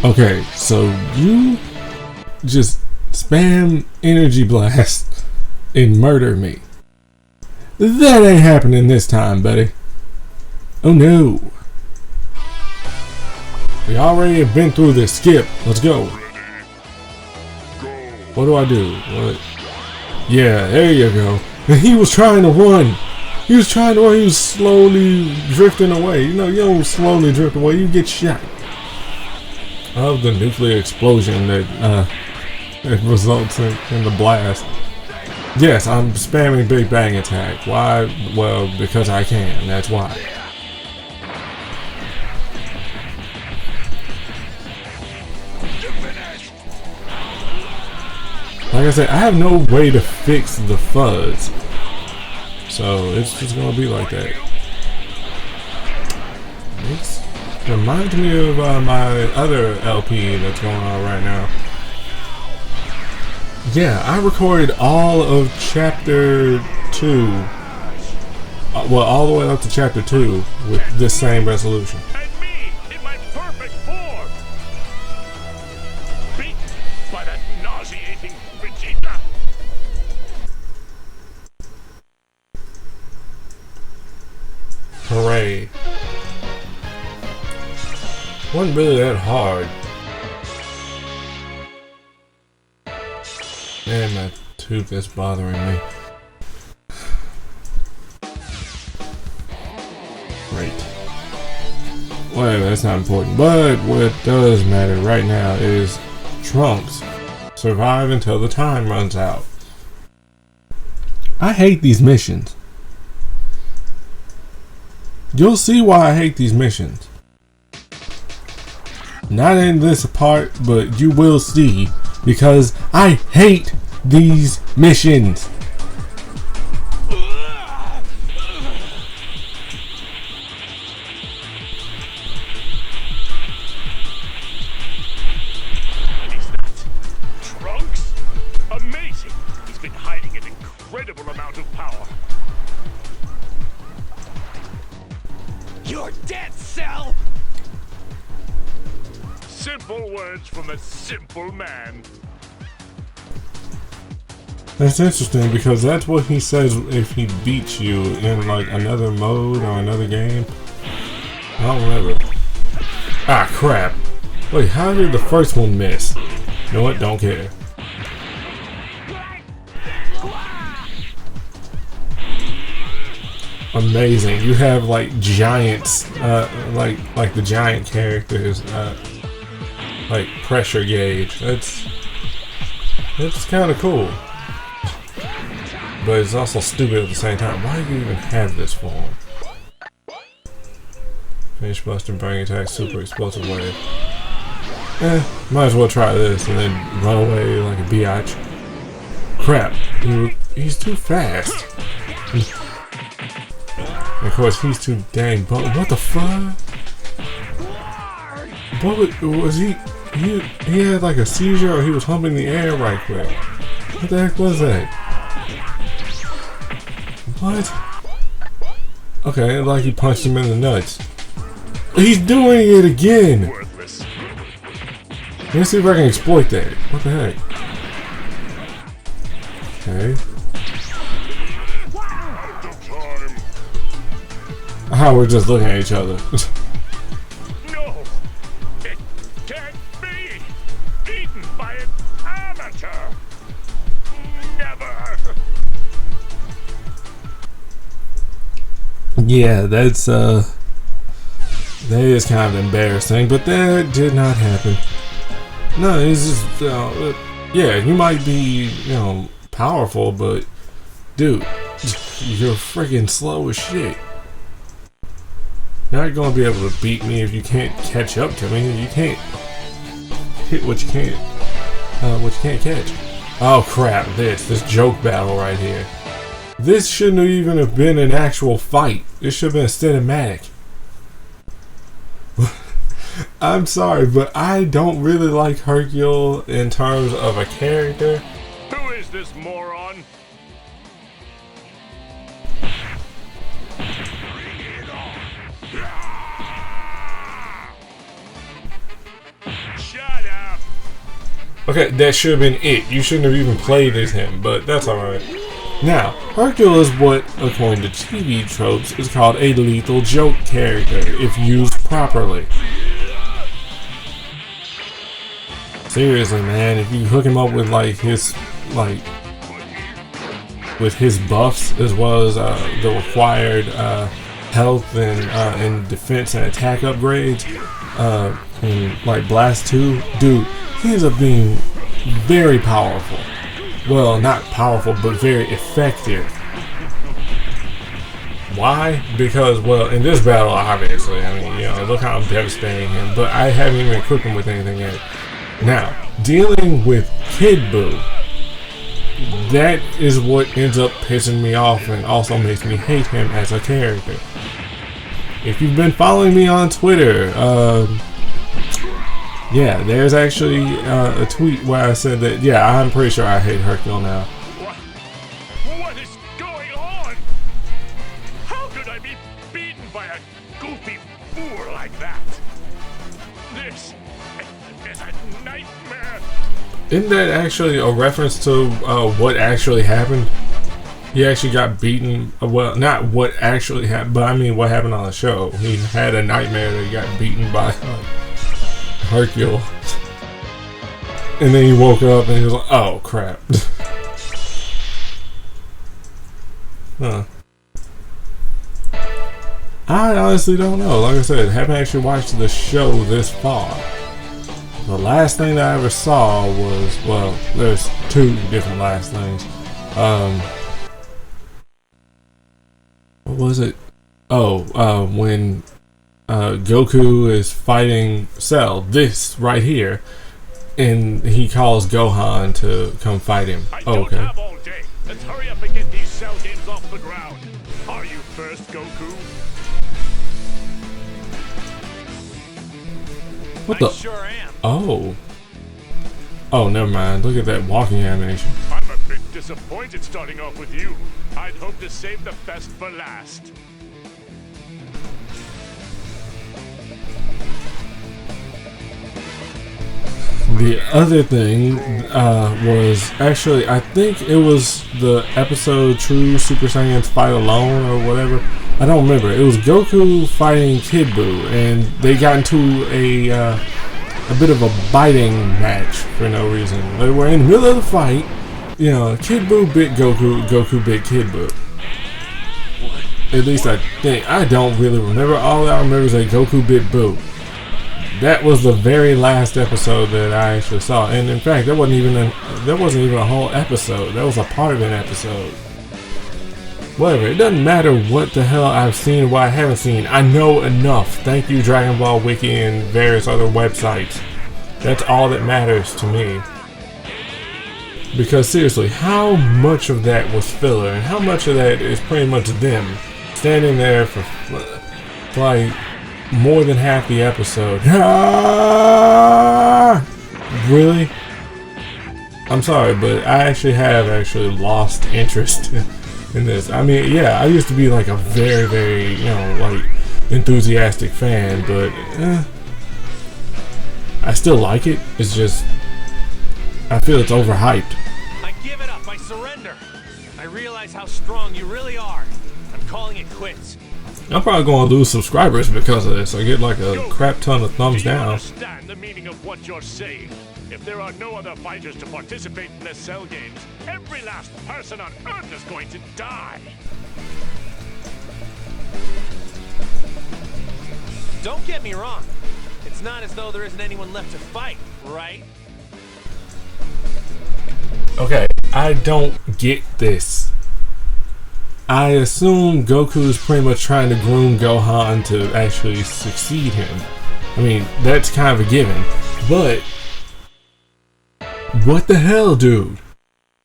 Okay, so you just spam energy blast and murder me. That ain't happening this time, buddy. Oh no. We already have been through this. Skip. Let's go. What do I do? What? Yeah, there you go. And he was trying to run. He was trying to run. He was slowly drifting away. You know, you don't slowly drift away. You get shot. Of the nuclear explosion that it results in the blast. Yes, I'm spamming Big Bang Attack. Why? Well, because I can. That's why. Like I said, I have no way to fix the fuzz. So it's just gonna be like that. It reminds me of my other LP that's going on right now. Yeah, I recorded all of chapter 2. Well, all the way up to chapter 2 with this same resolution. And me in my perfect form. Beaten by that nauseating Vegeta. Hooray. Wasn't really that hard. Man, my tooth is bothering me. Great. Well, that's not important. But what does matter right now is Trunks survive until the time runs out. I hate these missions. You'll see why I hate these missions. Not in this part, but you will see. Because I hate these missions. Is that Trunks? Amazing. He's been hiding an incredible amount of power. You're dead, Cell! Simple words from a simple man. That's interesting because that's what he says if he beats you in like another mode or another game. I don't remember. Ah, crap. Wait, how did the first one miss? You know what? Don't care. Amazing. You have like giants, like the giant characters, like pressure gauge. That's kind of cool. But it's also stupid at the same time. Why do you even have this form? Finish Buster, Bang Attack, Super Explosive Wave. Might as well try this and then run away like a biatch. Crap, he's too fast. And of course, he's too dang what the fuck? What was he? He had like a seizure or he was humping the air right quick. What the heck was that? What? Okay, like he punched him in the nuts. He's doing it again! Worthless. Let me see if I can exploit that. What the heck? Okay. How we're just looking at each other. No! It can't be! Eaten by an amateur! Never! Yeah, that is kind of embarrassing, but that did not happen. No, it's just, yeah, you might be, powerful, but dude, you're freaking slow as shit. You're not gonna be able to beat me if you can't catch up to me. You can't hit what you can't catch. Oh crap! This joke battle right here. This shouldn't even have been an actual fight. This should have been a cinematic. I'm sorry, but I don't really like Hercule in terms of a character. Who is this moron? Shut Okay, that should have been it. You shouldn't have even played as him, but that's alright. Now, Hercule is what, according to TV tropes, is called a lethal joke character if used properly. Seriously, man, if you hook him up with with his buffs as well as the required health and defense and attack upgrades, in like Blast 2, dude, he ends up being very powerful. Well, not powerful, but very effective. Why? Because, well, in this battle, obviously, I mean, you know, look how I'm devastating him, but I haven't even equipped him with anything yet. Now, dealing with Kid Buu, that is what ends up pissing me off and also makes me hate him as a character. If you've been following me on Twitter, yeah, there's actually a tweet where I said that, yeah, I'm pretty sure I hate Hercule now. What is going on? How could I be beaten by a goofy fool like that? This is a nightmare. Isn't that actually a reference to what actually happened? He actually got beaten. Well, not what actually happened, but I mean what happened on the show. He had a nightmare that he got beaten by Hercule. And then he woke up and he was like, oh crap. Huh. I honestly don't know. Like I said, haven't actually watched the show this far. The last thing that I ever saw was, well, there's two different last things. What was it? Oh, when Goku is fighting Cell, this right here, and he calls Gohan to come fight him. Oh, okay. Have all day. Let's hurry up and get these Cell games off the ground. Are you first, Goku? What the? I sure am. Oh. Oh, never mind. Look at that walking animation. I'm a bit disappointed starting off with you. I'd hoped to save the best for last. The other thing was actually, I think it was the episode True Super Saiyans Fight Alone or whatever. I don't remember. It was Goku fighting Kid Buu, and they got into a bit of a biting match for no reason. They were in the middle of the fight. You know, Kid Buu bit Goku, Goku bit Kid Buu. At least I think. I don't really remember. All I remember is that Goku bit Buu. That was the very last episode that I actually saw, and in fact, that wasn't even a whole episode. That was a part of an episode. Whatever. It doesn't matter what the hell I've seen or what I haven't seen. I know enough. Thank you, Dragon Ball Wiki and various other websites. That's all that matters to me. Because seriously, how much of that was filler, and how much of that is pretty much them standing there for like more than half the episode. Really? I'm sorry, but I actually lost interest in this. I mean, yeah, I used to be like a very, very, you know, like enthusiastic fan, but I still like it. It's just, I feel it's overhyped. I give it up. I surrender. I realize how strong you really are. I'm calling it quits. I'm probably going to lose subscribers because of this. I get like a crap ton of thumbs Do you down. understand the meaning of what you're saying? If there are no other fighters to participate in the Cell games, every last person on Earth is going to die. Don't get me wrong. It's not as though there isn't anyone left to fight, right? Okay, I don't get this. I assume Goku is pretty much trying to groom Gohan to actually succeed him. I mean, that's kind of a given. But what the hell, dude?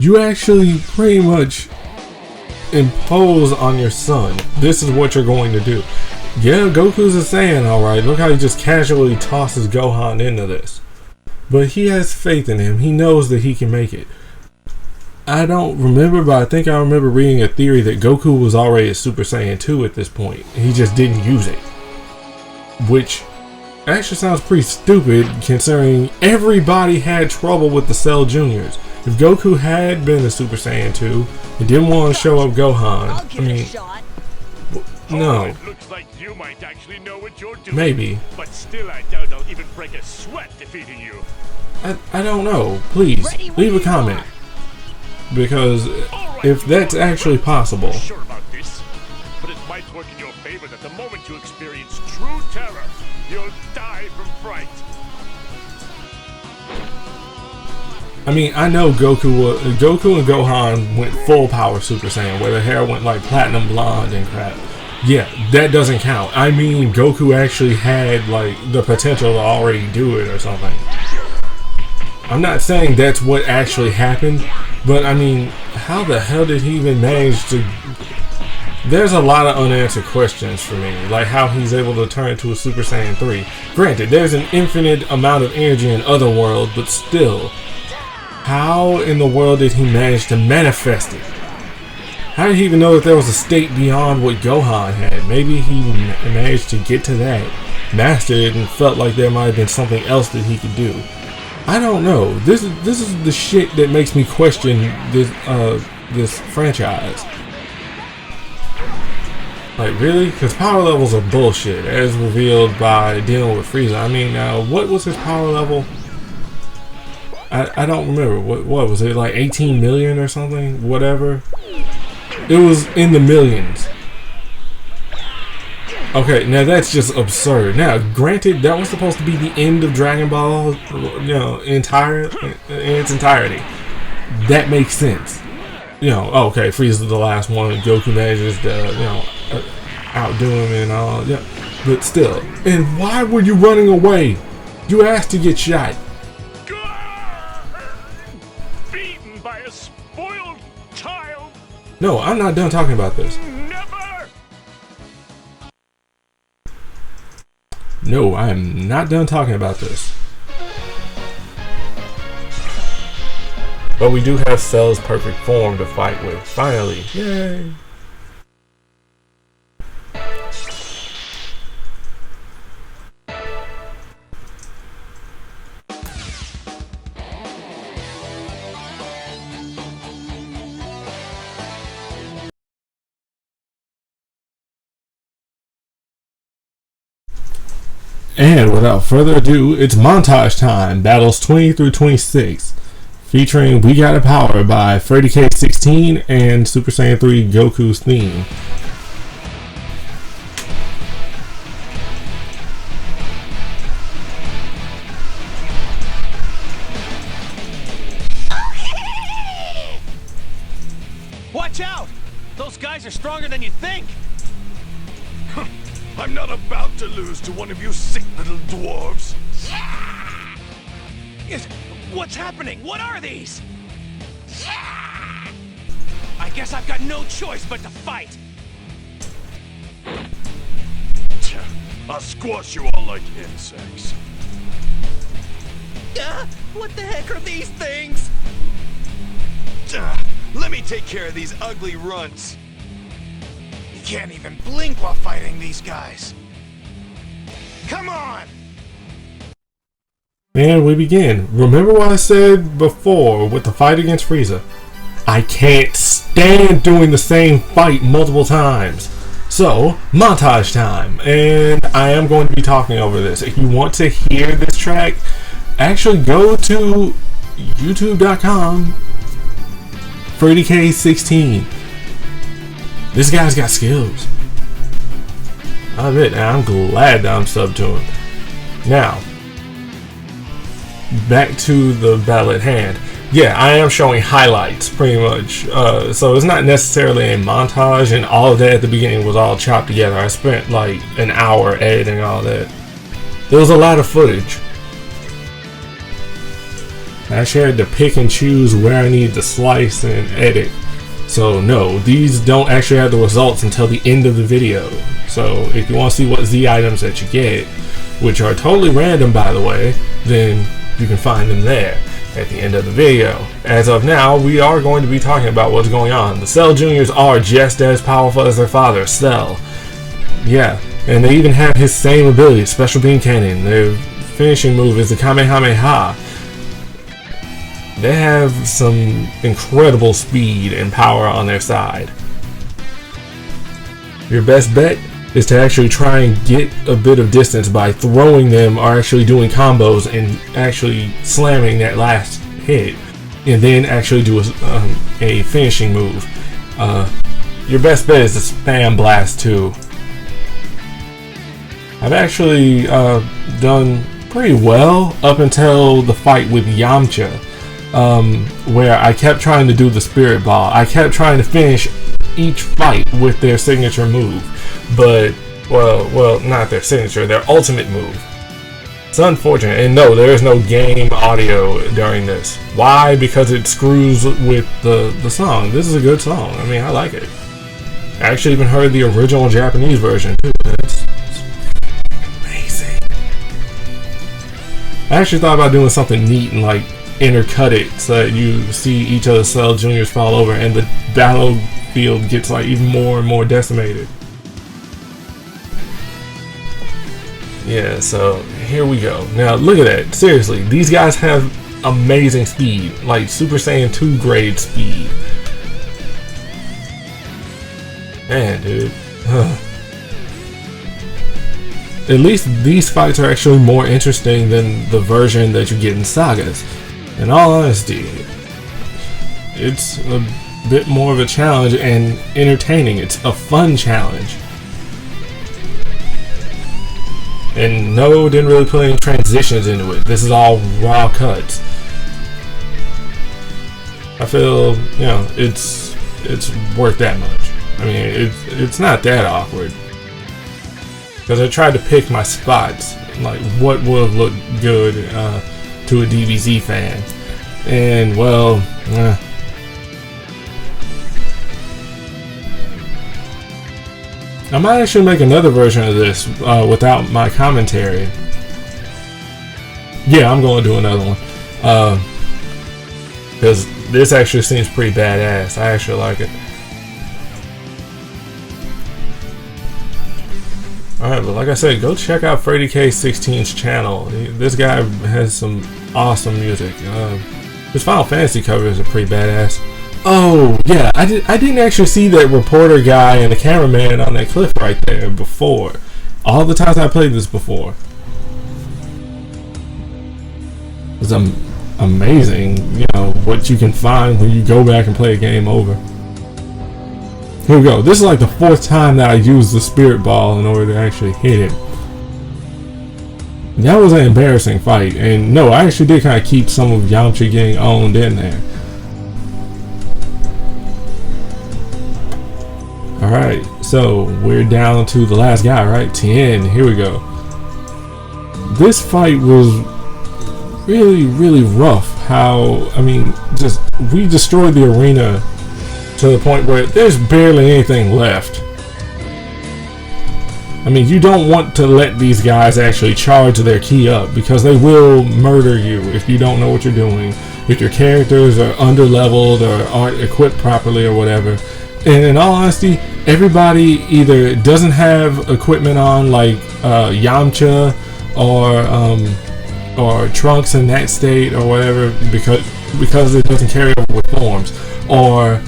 You actually pretty much impose on your son. This is what you're going to do. Yeah, Goku's a Saiyan, alright. Look how he just casually tosses Gohan into this. But he has faith in him. He knows that he can make it. I don't remember, but I think I remember reading a theory that Goku was already a Super Saiyan 2 at this point. He just didn't use it. Which, actually sounds pretty stupid considering everybody had trouble with the Cell Juniors. If Goku had been a Super Saiyan 2 and didn't want to show up Gohan, I mean, no. It looks like you might actually know what you're doing. Maybe. But still, I doubt I'll even break a sweat defeating you. I don't know. Please, leave a comment. Because if that's actually possible. I'm sure about this, but it might work in your favor that the moment you experience true terror, you'll die from fright. I mean, I know Goku and Gohan went full power Super Saiyan, where the hair went like platinum blonde and crap. Yeah, that doesn't count. I mean, Goku actually had like the potential to already do it or something. I'm not saying that's what actually happened, but I mean, how the hell did he even manage to... There's a lot of unanswered questions for me, like how he's able to turn into a Super Saiyan 3. Granted, there's an infinite amount of energy in Otherworld, but still, how in the world did he manage to manifest it? How did he even know that there was a state beyond what Gohan had? Maybe he managed to get to that, mastered it, and felt like there might have been something else that he could do. I don't know. This is the shit that makes me question this franchise. Like, really? Because power levels are bullshit, as revealed by dealing with Frieza. I mean, what was his power level? I don't remember. What was it, like 18 million or something? Whatever. It was in the millions. Okay, now that's just absurd. Now, granted, that was supposed to be the end of Dragon Ball, you know, in its entirety. That makes sense. You know, okay, Frieza's the last one, Goku manages to, you know, outdo him and all, yeah. But still, and why were you running away? You asked to get shot. Beaten by a spoiled child. No, I'm not done talking about this. No, I am not done talking about this. But we do have Cell's perfect form to fight with. Finally. Yay! And without further ado, it's montage time. Battles 20 through 26. Featuring We Got a Power by Frieza 16 and Super Saiyan 3 Goku's theme. Watch out! Those guys are stronger than you think! I'm not about to lose to one of you sick little dwarves. What's happening? What are these? I guess I've got no choice but to fight. I'll squash you all like insects. What the heck are these things? Let me take care of these ugly runts. You can't even blink while fighting these guys. Come on! And we begin. Remember what I said before with the fight against Frieza? I can't stand doing the same fight multiple times. So, montage time. And I am going to be talking over this. If you want to hear this track, actually go to youtube.com Frieza16. This guy's got skills. I admit, and I'm glad that I'm subbed to him. Now, back to the battle at hand. Yeah, I am showing highlights, pretty much. So it's not necessarily a montage, and all of that at the beginning was all chopped together. I spent like an hour editing all that. There was a lot of footage. I actually had to pick and choose where I need to slice and edit. So no, these don't actually have the results until the end of the video. So if you want to see what Z items that you get, which are totally random by the way, then you can find them there at the end of the video. As of now, we are going to be talking about what's going on. The Cell Juniors are just as powerful as their father, Cell. Yeah, And they even have his same ability, Special Beam Cannon. Their finishing move is the Kamehameha. They have some incredible speed and power on their side. Your best bet is to actually try and get a bit of distance by throwing them or actually doing combos and actually slamming that last hit, and then actually do a finishing move. Your best bet is to spam blast too. I've actually done pretty well up until the fight with Yamcha, where I kept trying to do the spirit ball. I kept trying to finish each fight with their signature move, but well, not their signature, their ultimate move. It's unfortunate, and no, there is no game audio during this. Why? Because it screws with the song. This is a good song. I mean, I like it. I actually even heard the original Japanese version too. It's amazing. I actually thought about doing something neat and like intercut it so that you see each of the Cell Juniors fall over and the battlefield gets like even more and more decimated. Yeah, so here we go. Now look at that. Seriously, these guys have amazing speed, like Super Saiyan 2 grade speed. Man, dude. At least these fights are actually more interesting than the version that you get in Sagas. In all honesty, it's a bit more of a challenge and entertaining. It's a fun challenge. And no, didn't really put any transitions into it. This is all raw cuts. I feel, you know, it's worth that much. I mean, it's not that awkward. Because I tried to pick my spots, like what would have looked good to a DBZ fan. And well, I might actually make another version of this without my commentary. Yeah, I'm going to do another one. Because this actually seems pretty badass. I actually like it. Alright, but like I said, go check out Freddy K16's channel. This guy has some awesome music. His Final Fantasy covers are pretty badass. Oh, yeah, I didn't actually see that reporter guy and the cameraman on that cliff right there before. All the times I played this before. It's amazing, you know, what you can find when you go back and play a game over. Here we go. This is like the 4th time that I used the spirit ball in order to actually hit him. That was an embarrassing fight, and no, I actually did kind of keep some of Yamcha getting owned in there. Alright, so we're down to the last guy, right? Tien, here we go. This fight was really, really rough. How, I mean, just, we destroyed the arena to the point where there's barely anything left. I mean, you don't want to let these guys actually charge their ki up, because they will murder you if you don't know what you're doing, if your characters are under-leveled or aren't equipped properly or whatever. And in all honesty, everybody either doesn't have equipment on, like Yamcha or Trunks in that state or whatever, because it doesn't carry over with forms, or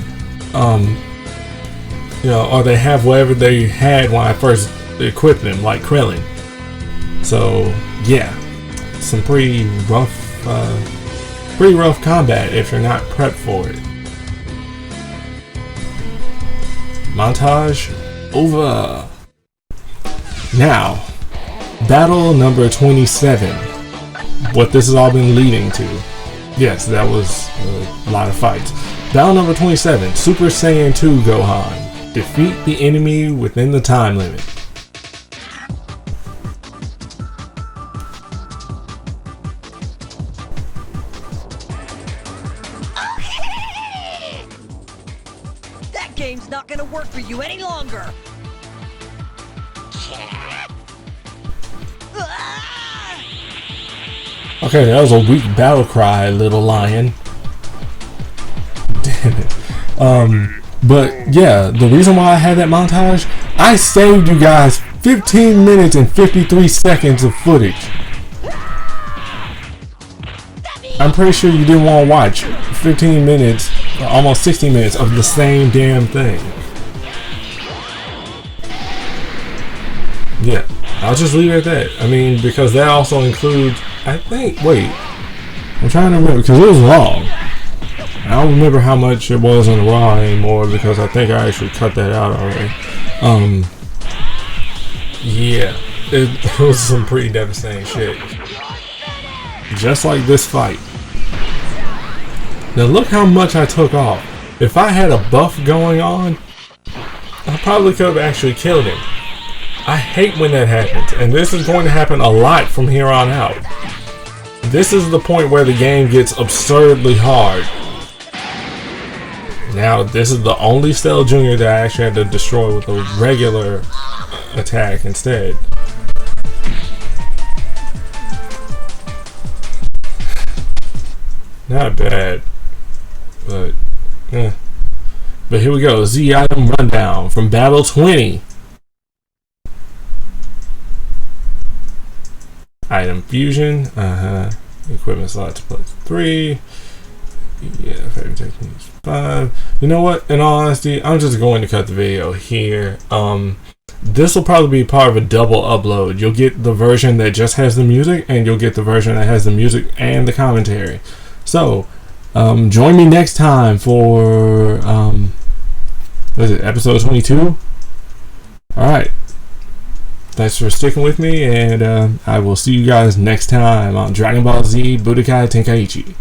you know, or they have whatever they had when I first equipped them, like Krillin. So yeah, some pretty rough combat if you're not prepped for it. Montage over. Now, battle number 27. What this has all been leading to. Yes, that was a lot of fights. Battle number 27. Super Saiyan 2 Gohan. Defeat the enemy within the time limit. That game's not gonna work for you any longer. Okay, that was a weak battle cry, little lion. Damn it. But yeah, the reason why I had that montage, I saved you guys 15 minutes and 53 seconds of footage. I'm pretty sure you didn't want to watch 15 minutes, almost 60 minutes of the same damn thing. Yeah, I'll just leave it at that. I mean, because that also includes, I think, wait, I'm trying to remember, because it was long. I don't remember how much it was on the Raw anymore, because I think I actually cut that out already. Yeah, it was some pretty devastating shit. Just like this fight. Now look how much I took off. If I had a buff going on, I probably could have actually killed him. I hate when that happens, and this is going to happen a lot from here on out. This is the point where the game gets absurdly hard. Now, this is the only Cell Jr. that I actually had to destroy with a regular attack instead. Not bad, but yeah. But here we go. Z item rundown from Battle 20. Item fusion. Equipment slots plus 3. Yeah, favorite techniques 5. You know what? In all honesty, I'm just going to cut the video here. This will probably be part of a double upload. You'll get the version that just has the music, and you'll get the version that has the music and the commentary. So, join me next time for what is it, episode 22? Alright. Thanks for sticking with me, and I will see you guys next time on Dragon Ball Z Budokai Tenkaichi.